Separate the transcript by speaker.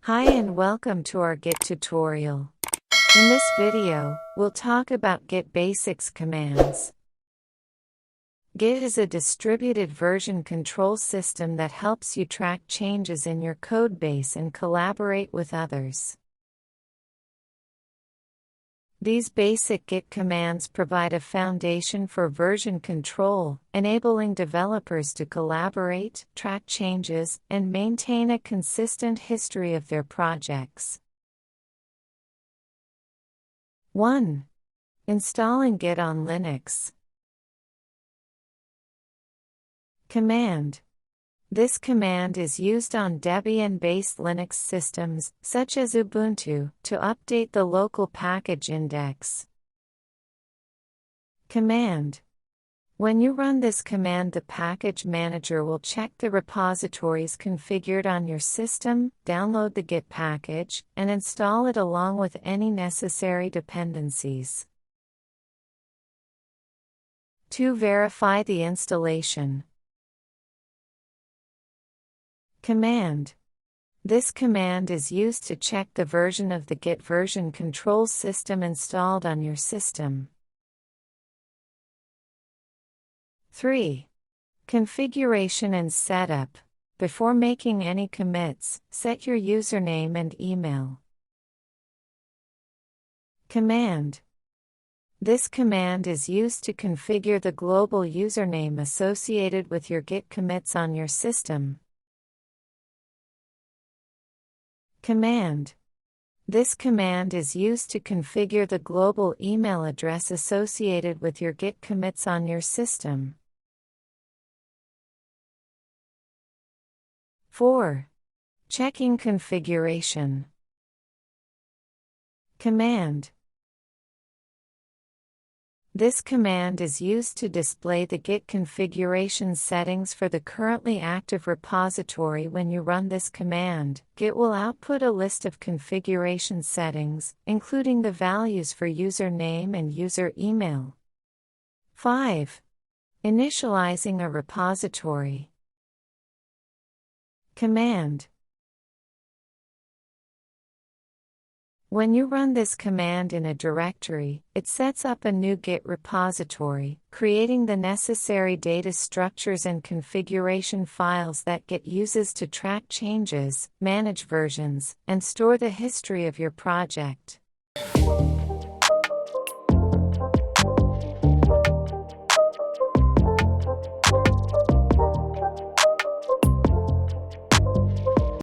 Speaker 1: Hi and welcome to our Git tutorial. In this video, we'll talk about Git Basics Commands. Git is a distributed version control system that helps you track changes in your codebase and collaborate with others. These basic Git commands provide a foundation for version control, enabling developers to collaborate, track changes, and maintain a consistent history of their projects. 1. Installing Git on Linux. Command. This command is used on Debian-based Linux systems, such as Ubuntu, to update the local package index. Command. When you run this command, the package manager will check the repositories configured on your system, download the Git package, and install it along with any necessary dependencies. 2. Verify the installation. Command. This command is used to check the version of the Git version control system installed on your system. 3. Configuration and setup. Before making any commits, set your username and email. Command. This command is used to configure the global username associated with your Git commits on your system. Command. This command is used to configure the global email address associated with your Git commits on your system. 4. Checking configuration. Command. This command is used to display the Git configuration settings for the currently active repository. When you run this command, Git will output a list of configuration settings, including the values for username and user email. 5. Initializing a repository. Command. When you run this command in a directory, it sets up a new Git repository, creating the necessary data structures and configuration files that Git uses to track changes, manage versions, and store the history of your project.